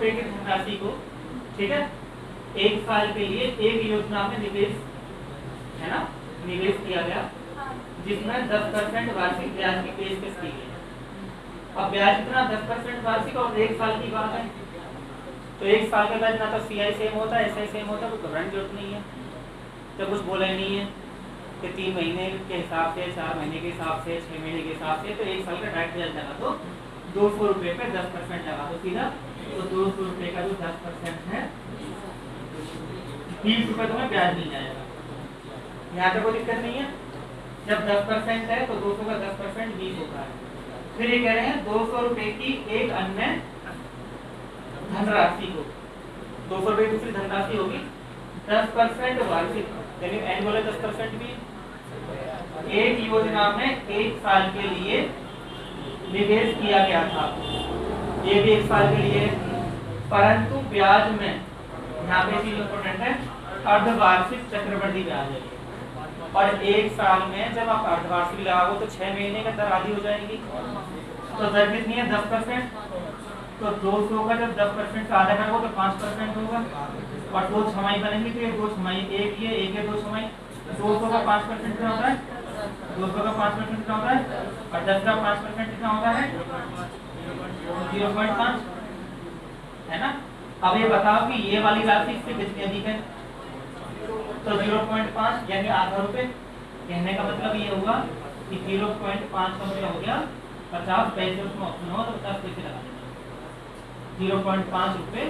रुपए की धनराशि को, ठीक है, एक साल के लिए एक योजना में निवेश, है ना, निवेश किया गया, जिसमें 10% वार्षिक ब्याज की पेशकश की गई। अब ब्याज कितना, 10% वार्षिक, और एक साल की बात है, तो एक साल के बाद ना तो CI सेम होता है, SI सेम होता है, कोई घबराने की जरूरत नहीं है, तो कुछ बोला ही नहीं है कि 3 महीने के हिसाब से, 4 महीने के हिसाब से, 6 महीने के हिसाब से, तो एक साल का डायरेक्ट ब्याज लगा दो, 200 रुपये पे 10% लगा दो सीधा, तो 200 रुपये का जो 10% है 20 रुपये तुम्हें ब्याज मिल जाएगा। यहाँ पे कोई दिक्कत नहीं है, जब 10% है तो 200 का 10% 20 होता है। फिर ये कह रहे हैं 200 रुपये की एक अन्य धनराशि को, 200 रुपये की दूसरी धनराशि होगी, 10% वार्षिक, यानी एनुअल 10% भी, एक योजना में एक साल के लिए निवेश किया गया था, ये भी एक साल के लिए, परंतु ब्याज में, यहाँ पे चीज इंपॉर्टेंट है, अर्धवार्षिक चक्रवृद्धि ब्याज है, और एक साल में जब आप अर्धवार्षिक लगाओ तो 6 महीने का दर आधी हो जाएगी, तो दर कितनी है, 10%, तो 200 का जब 10% का आधा करोगे तो 5% होगा, और 2 छमाही बनेंगी, तो ये 2 छमाही, एक है 2 छमाही, 200 का 5% कितना होता है, 200 का 5% कितना होता है, और 10 का 5% कितना होता है, 0.5, है ना। अब ये बताओ कि ये वाली राशि इससे कितनी अधिक है, तो 0.5 यानी आधा रुपए, कहने का मतलब ये हुआ कि 0.5 का मतलब हो गया 50 पैसे, उसमें ऑप्शन हो तो 50 पैसे लगा देना, 0.5 रुपए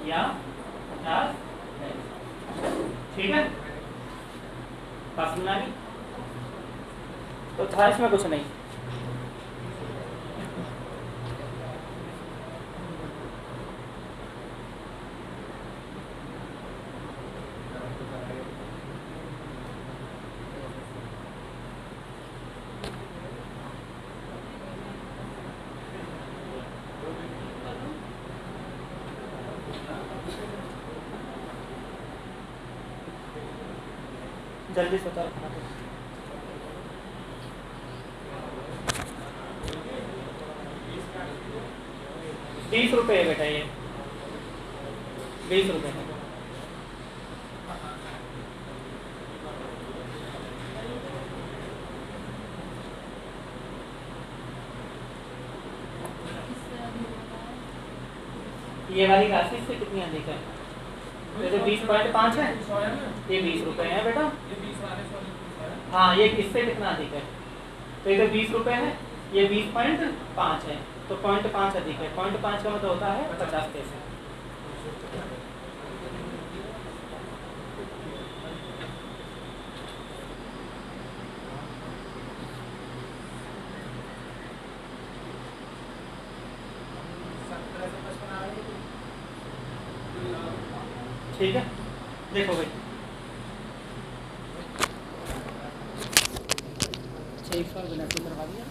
या 50 पैसे, ठीक है, पास में आ गई, तो था इसमें कुछ नहीं। जल्दी से बताओ, 20 रुपये है बेटा, ये 20 रुपये है। ये वाली राशि से कितनी अधिक है, तो 20.5 है, ये 20 रुपये है बेटा, हाँ ये इससे कितना अधिक है, तो ये तो 20 रुपये है, ये 20.5 है, तो 0.5 अधिक है, 0.5 का मतलब होता है 50 पैसे। ठीक है, देखो भाई, 600 बिना से करवा दिया,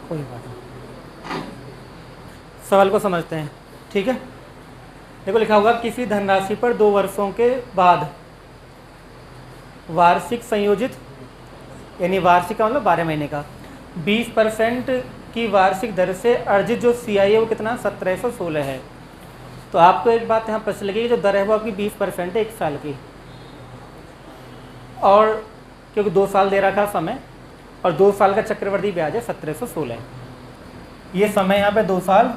कोई बात नहीं, सवाल को समझते हैं, ठीक है। देखो लिखा होगा किसी धनराशि पर 2 वर्षों के बाद वार्षिक संयोजित, यानी वार्षिक का मतलब 12 महीने का, 20% की वार्षिक दर से अर्जित जो CI है वो कितना 1716 है। तो आपको एक बात यहाँ प्रश्न लगेगी, जो दर है वो आपकी 20% है एक साल की, और क्योंकि 2 साल दे रखा समय, और 2 साल का चक्रवृद्धि ब्याज है 1716, ये समय यहाँ पे 2 साल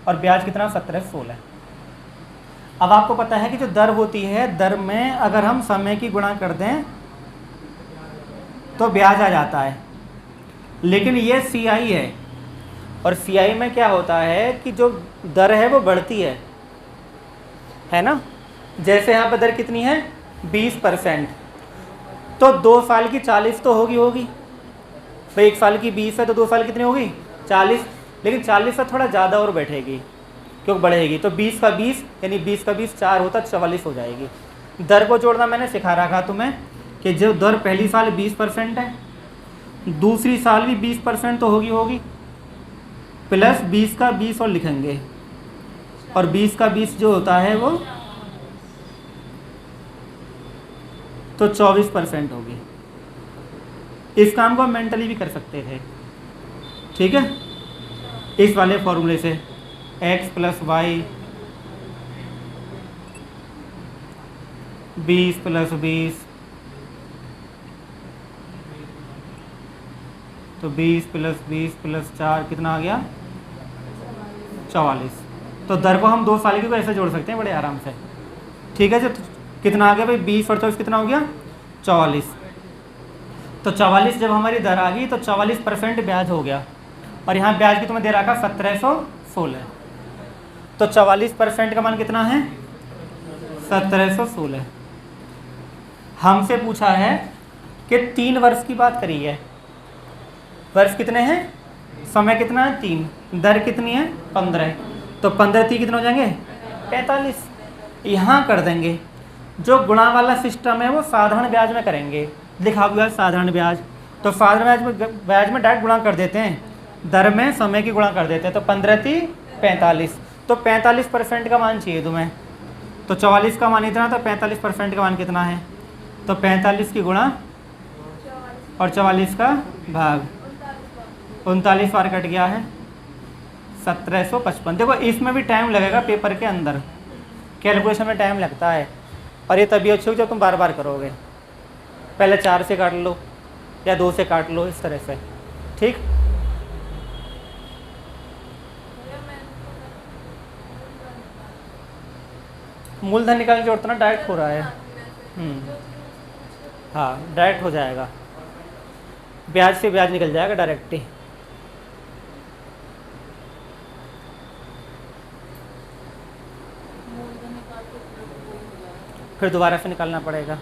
और ब्याज कितना 1716। अब आपको पता है कि जो दर होती है, दर में अगर हम समय की गुणा कर दें तो ब्याज आ जाता है, लेकिन ये CI है, और CI में क्या होता है कि जो दर है वो बढ़ती है ना। जैसे यहाँ पर दर कितनी है 20%, तो 2 साल की 40 तो होगी भाई, 1 साल की 20 है तो 2 साल कितनी होगी 40, लेकिन 40 से थोड़ा ज़्यादा और बैठेगी क्योंकि बढ़ेगी, तो 20 का 20 यानी 20 का 20 4 होता 44 हो जाएगी। दर को जोड़ना मैंने सिखा रखा तुम्हें कि जो दर पहली साल 20% है, दूसरी साल भी 20% तो होगी, प्लस 20 का 20 और लिखेंगे, और 20 का 20 जो होता है वो तो 24% होगी। इस काम को हम मेंटली भी कर सकते थे, ठीक है, इस वाले फॉर्मूले से x + y 20 + 20 तो 20 + 20 + 4 कितना आ गया 44। तो दर को हम 2 साल की को ऐसे जोड़ सकते हैं बड़े आराम से, ठीक है। तो कितना आ गया भाई 20 और 24 कितना हो गया 44। तो 44 जब हमारी दर आ गई तो 44% ब्याज हो गया, और यहाँ ब्याज की तुम्हें दे रखा 1716। तो 44% का मान कितना है 1716। हमसे पूछा है कि 3 वर्ष की बात करी है, वर्ष कितने हैं, समय कितना है 3, दर कितनी है 15, तो 15 कितने हो जाएंगे 45। यहाँ कर देंगे, जो गुणा वाला सिस्टम है वो साधारण ब्याज में करेंगे, लिखा हुआ है साधारण ब्याज, तो साधारण ब्याज में डायरेक्ट गुणा कर देते हैं, दर में समय की गुणा कर देते हैं, तो 15 × 45, तो 45% का मान चाहिए तुम्हें। तो 44 का मान इतना, तो 45% का मान कितना है, तो 45 की गुणा और 44 का भाग, 39 बार कट गया है 1755। देखो इसमें भी टाइम लगेगा, पेपर के अंदर कैलकुलेशन में टाइम लगता है, और ये तभी अच्छी हो जब तुम बार बार करोगे। पहले 4 से काट लो या 2 से काट लो, इस तरह से, ठीक। मूलधन निकालने की जरूरत ना, डायरेक्ट हो रहा है। हाँ डायरेक्ट हो जाएगा, ब्याज से ब्याज निकल जाएगा डायरेक्ट ही। फिर दोबारा से निकालना पड़ेगा,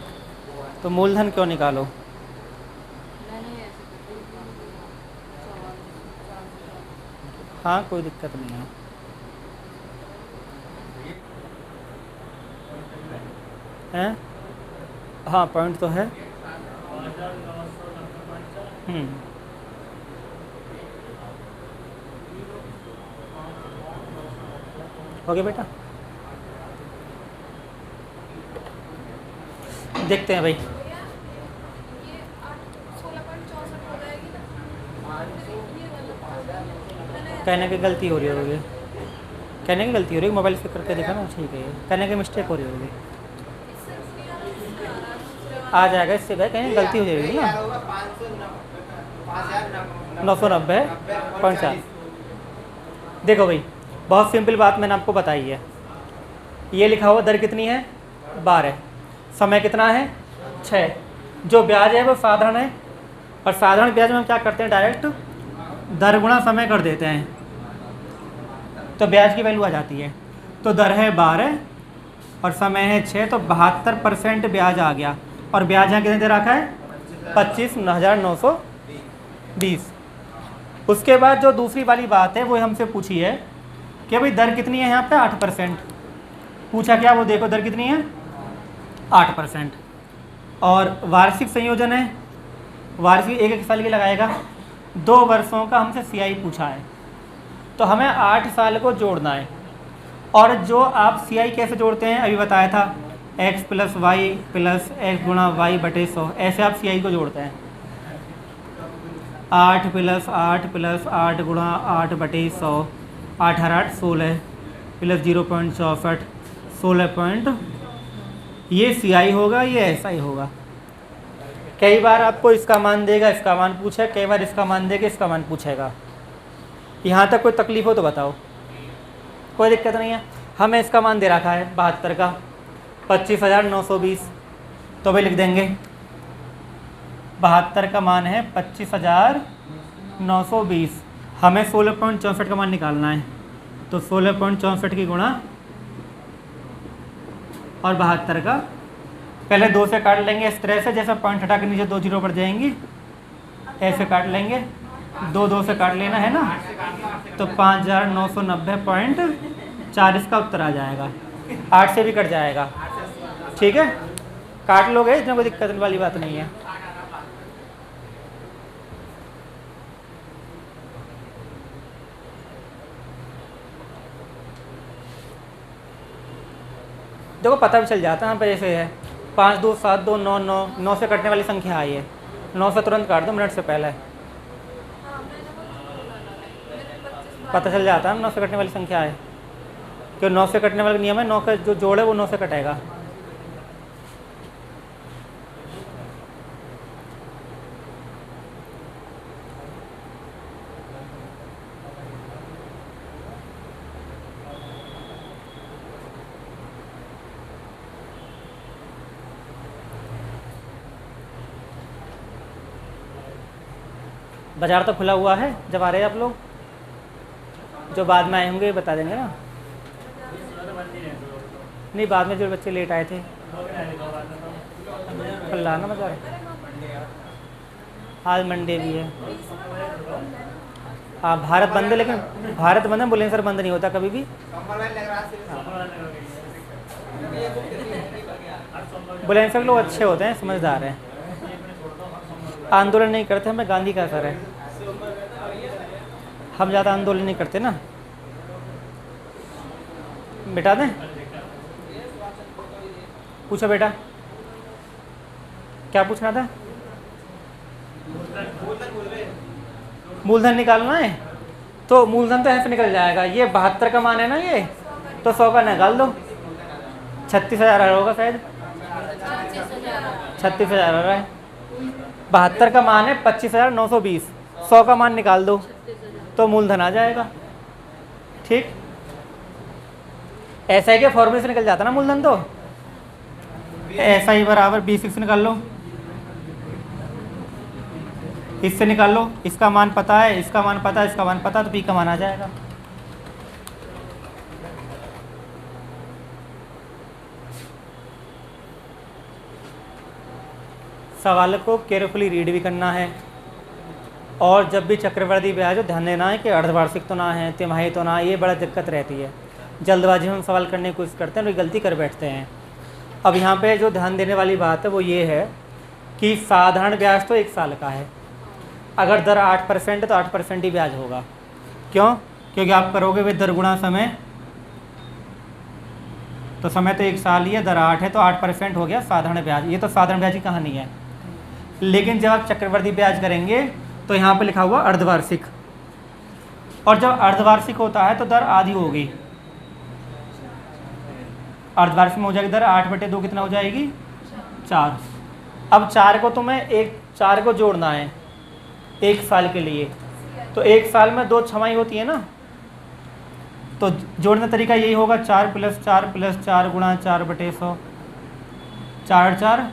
तो मूलधन क्यों निकालो, हाँ कोई दिक्कत नहीं है। हैं हाँ पॉइंट तो है। हो गया बेटा, देखते हैं भाई। कहने की गलती हो रही होगी, कहने की गलती हो रही है, मोबाइल से करके देखा ना, ठीक है, कहने की मिस्टेक हो रही होगी, आ जाएगा इससे भाई, कहीं गलती हो जाएगी ना। 990.4। देखो भाई बहुत सिंपल बात मैंने आपको बताई है, ये लिखा हुआ दर कितनी है 12, समय कितना है 6, जो ब्याज है वो साधारण है, और साधारण ब्याज में हम क्या करते हैं डायरेक्ट दर गुणा समय कर देते हैं, तो ब्याज की वैल्यू आ जाती है। तो दर है 12 और समय है 6, तो 72% ब्याज आ गया, और ब्याज यहाँ कितने दे रखा है 25,920। उसके बाद जो दूसरी वाली बात है वो हमसे पूछी है कि भाई दर कितनी है, यहाँ पे 8% पूछा, क्या वो देखो दर कितनी है 8%, और वार्षिक संयोजन है, वार्षिक 1 साल की लगाएगा, 2 वर्षों का हमसे CI पूछा है, तो हमें 8 साल को जोड़ना है। और जो आप CI कैसे जोड़ते हैं अभी बताया था, x + y + x गुणा y/100, ऐसे आप CI को जोड़ते हैं। 8 + 8 + 8 गुणा 8/100, 8 × 8 16 + 0.64 16 ये CI होगा, ये SI होगा। कई बार आपको इसका मान देगा, इसका मान पूछे, कई बार इसका मान देगा, इसका मान पूछेगा। यहाँ तक कोई तकलीफ हो तो बताओ, कोई दिक्कत नहीं है। हमें इसका मान दे रखा है 72 का 25,920, तो भाई लिख देंगे 72 का मान है 25,920, हमें 16.64 का मान निकालना है, तो 16.64 की गुणा और 72 का, पहले 2 से काट लेंगे इस तरह से, जैसे पॉइंट हटा के नीचे 2 जीरो पड़ जाएंगी, ऐसे काट लेंगे, 2 से काट लेना है ना, तो 5,990.40 का उत्तर आ जाएगा। 8 से भी कट जाएगा, ठीक है, काट लोगे, इसमें कोई दिक्कत वाली बात नहीं है। देखो पता भी चल जाता है यहाँ पे, जैसे है 5 2 7 2 9 9 9 से कटने वाली संख्या आई है, 9 से तुरंत काट दो, मिनट से पहले पता चल जाता है 9 से कटने वाली संख्या है, क्यों 9 से कटने वाला नियम है, 9 का जो जोड़ है वो 9 से कटेगा। बाजार तो खुला हुआ है, जब आ रहे हैं आप लोग, जो बाद में आए होंगे बता देंगे ना। नहीं, बाद में जो बच्चे लेट आए थे खुला ना बाजार, आज मंडे भी है। हाँ भारत बंद है, लेकिन भारत बंद है, बुलंदशहर बंद नहीं होता कभी भी। बुलंदशहर लोग अच्छे होते हैं, समझदार हैं, आंदोलन नहीं करते। हमें गांधी का असर है, हम ज़्यादा आंदोलन नहीं करते ना। बेटा दें, पूछो बेटा, क्या पूछना था? मूलधन निकालना है, तो मूलधन तो ऐसे निकल जाएगा। ये 72 का मान है ना, ये तो 100 का निकाल दो, 36,000 होगा शायद, 36,000 आ रहा है। 72 का मान है 25,920, 100 का मान निकाल दो तो मूलधन आ जाएगा। ठीक, ऐसा ही के फॉर्मूले से निकल जाता ना मूलधन, तो ऐसा ही बराबर B6 निकाल लो, इससे निकाल लो, इसका मान पता है, इसका मान पता है, इसका मान पता है, तो P का मान आ जाएगा। सवाल को केयरफुली रीड भी करना है, और जब भी चक्रवृद्धि ब्याज हो ध्यान देना है कि अर्धवार्षिक तो ना है, तिमाही तो ना, ये बड़ा दिक्कत रहती है। जल्दबाजी में हम सवाल करने की कोशिश करते हैं, तो गलती कर बैठते हैं। अब यहाँ पे जो ध्यान देने वाली बात है वो ये है कि साधारण ब्याज तो 1 साल का है, अगर दर 8% है तो 8% ही ब्याज होगा। क्यों? क्योंकि आप करोगे वे दर गुणा समय, तो समय तो 1 साल ही है, दर 8 है तो 8% हो गया साधारण ब्याज। ये तो साधारण ब्याज की कहानी है। लेकिन जब आप चक्रवृद्धि ब्याज करेंगे तो यहाँ पे लिखा हुआ अर्धवार्षिक, और जब अर्धवार्षिक होता है तो दर आधी होगी। अर्धवार्षिक में हो जाएगी दर 8/2 कितना हो जाएगी? 4। अब 4 को तुम्हें 4 को जोड़ना है 1 साल के लिए, तो 1 साल में 2 छमाही होती है ना, तो जोड़ने का तरीका यही होगा 4 + 4 + 4 गुणा 4/100, 4 4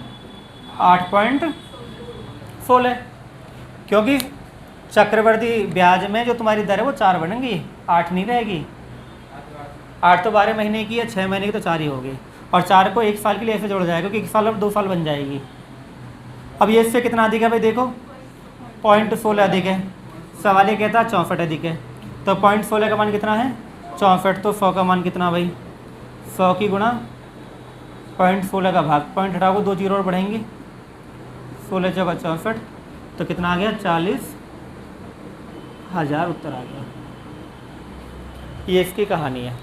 8.16, क्योंकि चक्रवृद्धि ब्याज में जो तुम्हारी दर है वो 4 बनेंगी, 8 नहीं रहेगी। 8 तो 12 महीने की है, 6 महीने की तो 4 ही होगी, और 4 को 1 साल के लिए ऐसे जोड़ा जाएगा कि 1 साल और 2 साल बन जाएगी। अब ये इससे कितना अधिक है भाई? देखो 0.16 अधिक है, सवाल ये कहता है 64 अधिक है, तो 0.16 का मान कितना है? 64। तो 100 का मान कितना भाई? 100 की गुणा 0.16 का भाग, पॉइंट हटाओ 2 जीरो और बढ़ेंगी, 16 जगह 64, तो कितना आ गया? 40,000 उत्तर आ गया। ये इसकी कहानी है।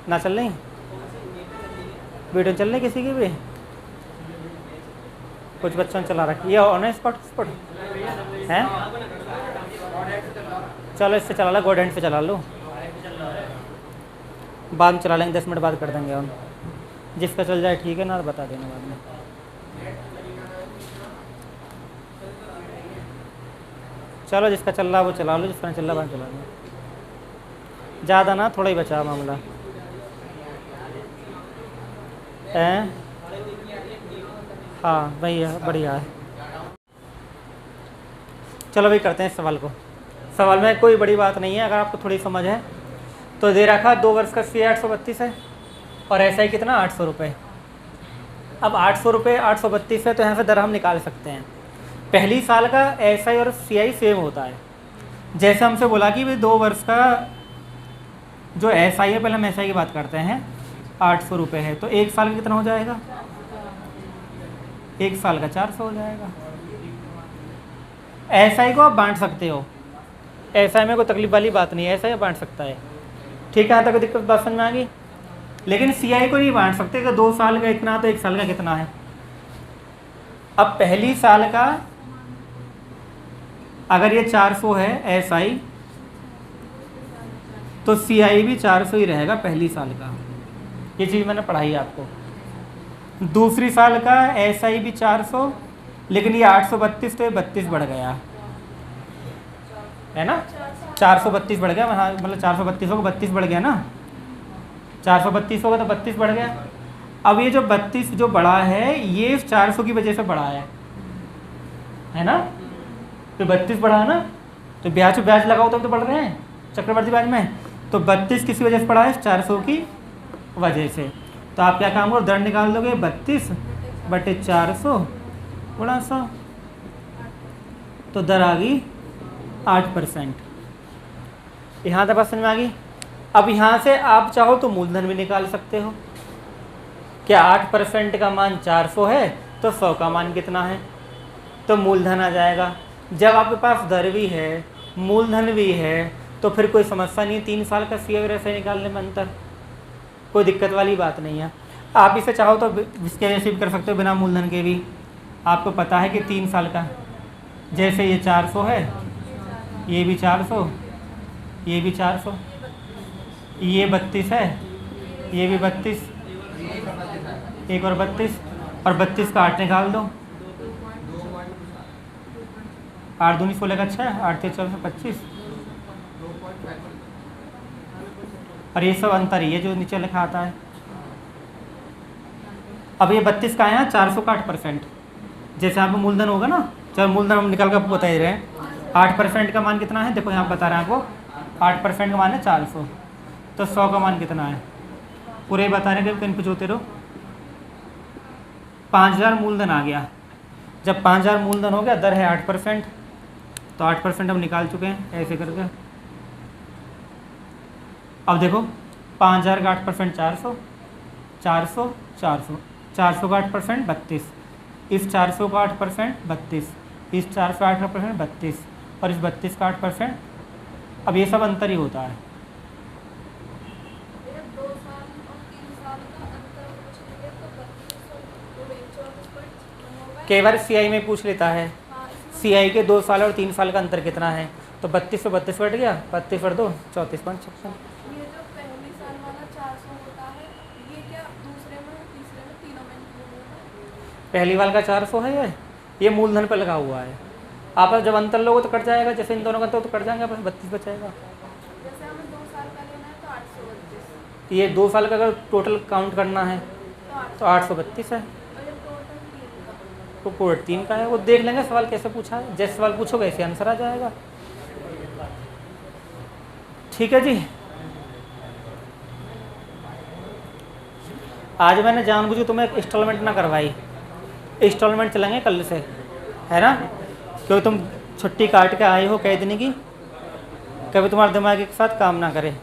ना चल रही वीडियो चल रही किसी की भी? कुछ बच्चों ने चला रखी है ऑन स्पॉट है। चलो इससे चला लो, गोड हैंड से चला लो, बाद में चला लेंगे, 10 मिनट बाद कर देंगे हम। जिसका चल जाए ठीक है ना, बता देना बाद में। चलो जिसका चल रहा वो चला लो, जिसका नहीं चल रहा बाद चला लो। ज़्यादा ना, थोड़ा ही बचा मामला है। हाँ वही है, बढ़िया है। चलो भाई करते हैं इस सवाल को। सवाल में कोई बड़ी बात नहीं है, अगर आपको थोड़ी समझ है तो। दे रखा 2 वर्ष का सी 832 है और ऐसा ही कितना 800 रुपये। अब 800 रुपये 832 है, तो यहाँ से दर हम निकाल सकते हैं। पहली साल का एसआई और सीआई सेम होता है। जैसे हमसे बोला कि भाई 2 वर्ष का जो एसआई है, पहले हम एसआई की बात करते हैं, 800 रुपये है, तो 1 साल का कितना हो जाएगा? 1 साल का 400 हो जाएगा। SI को आप बांट सकते हो, SI में कोई तकलीफ वाली बात नहीं है, SI बांट सकता है। ठीक है, यहाँ तक दिक्कत बात समझ में आ गई। लेकिन CI को नहीं बांट सकते कि 2 साल का इतना तो 1 साल का कितना है। अब पहली साल का अगर ये 400 है SI, तो CI भी 400 ही रहेगा पहली साल का। ये चीज़ मैंने पढ़ाई आपको। दूसरी साल का SI भी 400, लेकिन ये 832 तो ये 32 बढ़ गया है ना, 432 बढ़ गया, हाँ मतलब 432 होगा 32 बढ़ गया ना, 432 होगा तो 32 बढ़ गया। अब ये जो 32 जो बढ़ा है ये 400 की वजह से बढ़ा है ना, तो 32 बढ़ा है ना, तो ब्याज पे ब्याज लगाओ तब तो बढ़ रहे हैं चक्रवर्ती ब्याज में। तो 32 किसी वजह से बढ़ा है? 400 की वजह से। तो आप क्या काम करो, दर निकाल दोगे 32/400 गुणा 100, तो दर आ गई 8%। यहाँ तक बात समझ में आ गई। अब यहाँ से आप चाहो तो मूलधन भी निकाल सकते हो। क्या 8% का मान 400 है तो 100 का मान कितना है? तो मूलधन आ जाएगा। जब आपके पास दर भी है मूलधन भी है तो फिर कोई समस्या नहीं है 3 साल का CI और SI निकालने में अंतर, कोई दिक्कत वाली बात नहीं है। आप इसे चाहो तो इसके वजह से भी कर सकते हो बिना मूलधन के भी। आपको पता है कि 3 साल का, जैसे ये 400 है, ये भी 400, ये भी 400, ये 32 है, ये भी 32, एक और 32, और 32 का 8 निकाल दो, 8 दूनी 16 का 6, 8 3 14 25, और ये सब अंतर ही है जो नीचे लिखा आता है। अब ये 32 का है 400 का 8%, जैसे आप मूलधन होगा ना, चलो मूलधन हम निकाल कर बता ही रहे हैं। 8% का मान कितना है? देखो यहाँ बता रहे हैं आपको, 8% का मान है 400, तो 100 का मान कितना है? पूरे बता रहे हैं, कहीं कुछ होते रहो। 5000 मूलधन आ गया। जब 5000 मूलधन हो गया, दर है 8%, तो 8% हम निकाल चुके हैं ऐसे करके। अब देखो 5000 का 8% 400, 400 400, 400 का 8% 32, इस 400 का 8% 32, इस 400 का 8% 32, और इस 32 का 8%। अब ये सब अंतर ही होता है। कई बार CI में पूछ लेता है, CI के 2 साल और 3 साल का अंतर कितना है, तो 32 से 32 बढ़ गया, 32 बढ़ दो 34.56। पहली वाल का 400 है, ये मूलधन पर लगा हुआ है। आप जब अंतर लोगे तो कट जाएगा, जैसे इन दोनों का तो कट जाएंगे, आपस 32 बचेगा। जैसे हमें 2 साल का लेना है तो 832, ये 2 साल का अगर टोटल काउंट करना है तो 832 है, और ये टोटल 3 का, तो पूरे 3 का है। वो देख लेंगे सवाल कैसे पूछा है, जैसे सवाल पूछोगे ऐसे आंसर आ जाएगा। ठीक है जी। आज मैंने जानबूझ के तुम्हें इंस्टॉलमेंट ना करवाई, इंस्टॉलमेंट चलेंगे कल से, है ना, क्योंकि तुम छुट्टी काट के आए हो कई दिन की, कभी तुम्हारे दिमाग के साथ काम ना करे।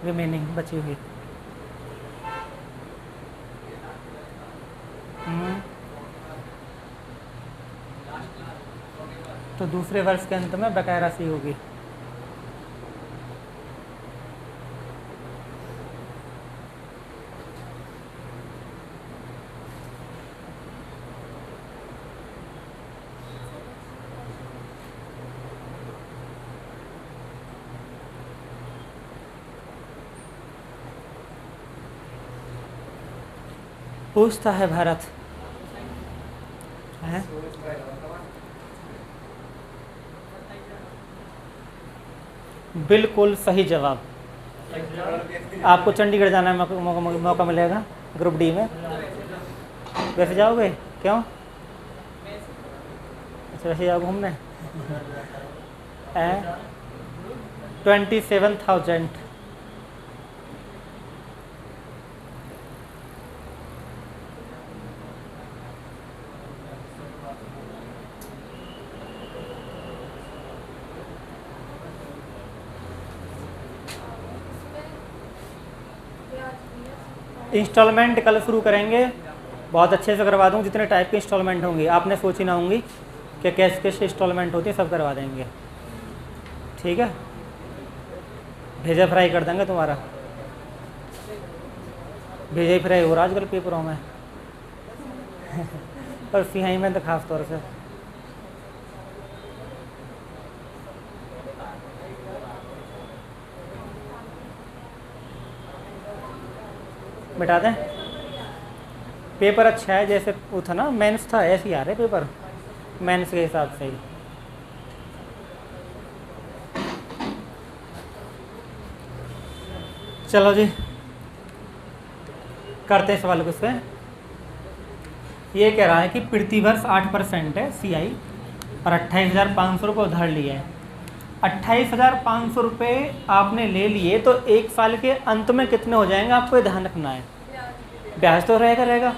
रिमेनिंग बची हुई तो दूसरे वर्ष के अंत में बकाया राशि होगी। पूछता है भारत है? बिल्कुल सही जवाब। आपको चंडीगढ़ जाना है, मौका मिलेगा ग्रुप डी में। वैसे जाओगे क्यों? अच्छा वैसे जाओ घूमने 27,000। इंस्टॉलमेंट कल शुरू करेंगे, बहुत अच्छे से करवा दूँ। जितने टाइप के इंस्टॉलमेंट होंगे आपने सोची ना होंगी कि कैसे कैसे इंस्टॉलमेंट होती है, सब करवा देंगे। ठीक है, भेजा फ्राई कर देंगे तुम्हारा। भेजा ही फ्राई हो रहा आजकल पेपरों में और सिहाई में तो खास तौर से। बता दें पेपर अच्छा है, जैसे वो था ना मेंस था, ऐसे ही आ रहे पेपर मेंस के हिसाब से ही। चलो जी करते हैं सवाल कुछ पे। ये कह रहा है कि प्रतिवर्ष 8% है CI और 28,500 रुपये उधार लिया है। 28,500 रुपये आपने ले लिए तो एक साल के अंत में कितने हो जाएंगे आपको ये ध्यान रखना है। ब्याज तो रहेगा।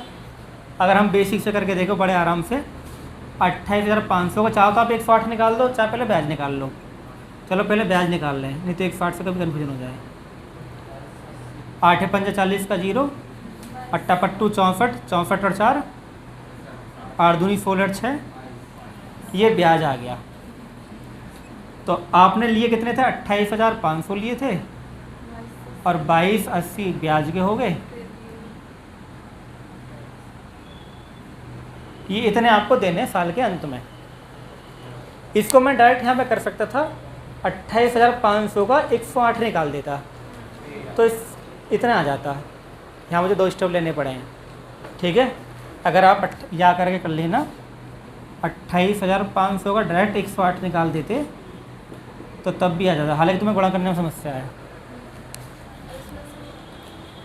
अगर हम बेसिक से करके देखो बड़े आराम से, 28,500 का चाहो तो आप 108 निकाल दो, चाहे पहले ब्याज निकाल लो। चलो पहले ब्याज निकाल लें, नहीं तो 160 से कभी कन्फ्यूजन हो जाए। 8 पंजा 40 का 0, अट्टा पट्टू 64, 64 और 4, 8 दूनी 16 और 6, ये ब्याज आ गया। तो आपने लिए कितने थे, 28,500 लिए थे और 2280 ब्याज के हो गए। ये इतने आपको देने साल के अंत में। इसको मैं डायरेक्ट यहाँ पे कर सकता था, 28,500 का 108 निकाल देता तो इतना आ जाता। यहाँ मुझे 2 स्टेप लेने पड़े हैं। ठीक है, अगर आप या करके कर लेना 28,500 का डायरेक्ट 108 निकाल देते तो तब भी आ जाता, हालांकि तुम्हें गुणा करने में समस्या है।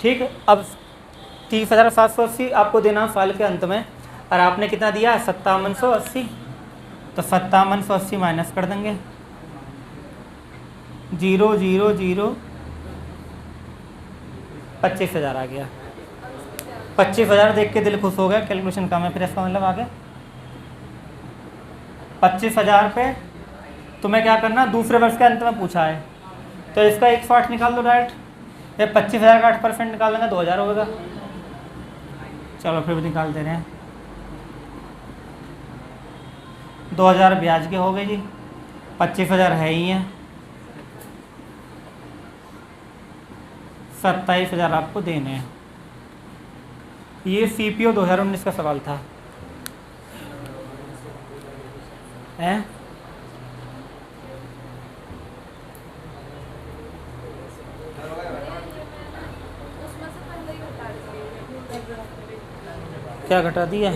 ठीक, अब 30,780 आपको देना साल के अंत में, और आपने कितना दिया 5780, तो 5780 माइनस कर देंगे, 0 0 0 25,000 आ गया। 25,000 देख के दिल खुश हो गया, कैलकुलेशन कम है, फिर इसका मतलब आगे 25,000 पे तुम्हें क्या करना, दूसरे वर्ष के अंत में पूछा है तो इसका 108 निकाल दो डायरेक्ट, ये 25,000 का 8% निकाल देंगे 2,000 होगा। चलो फिर भी निकाल दे रहे हैं, 2,000 ब्याज के हो गए जी, 25,000 है ही हैं, 27,000 आपको देने हैं। ये CPO 2019 का सवाल था। हैं? क्या घटा दिया?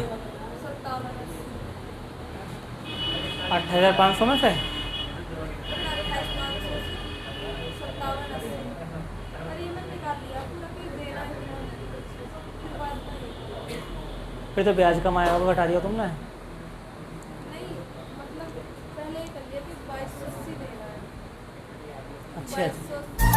28,500 में से फिर तो ब्याज कम आएगा, वो घटा दिया तुमने। नहीं, मतलब पहले कर लिया कि 2280 देना है। अच्छा 2280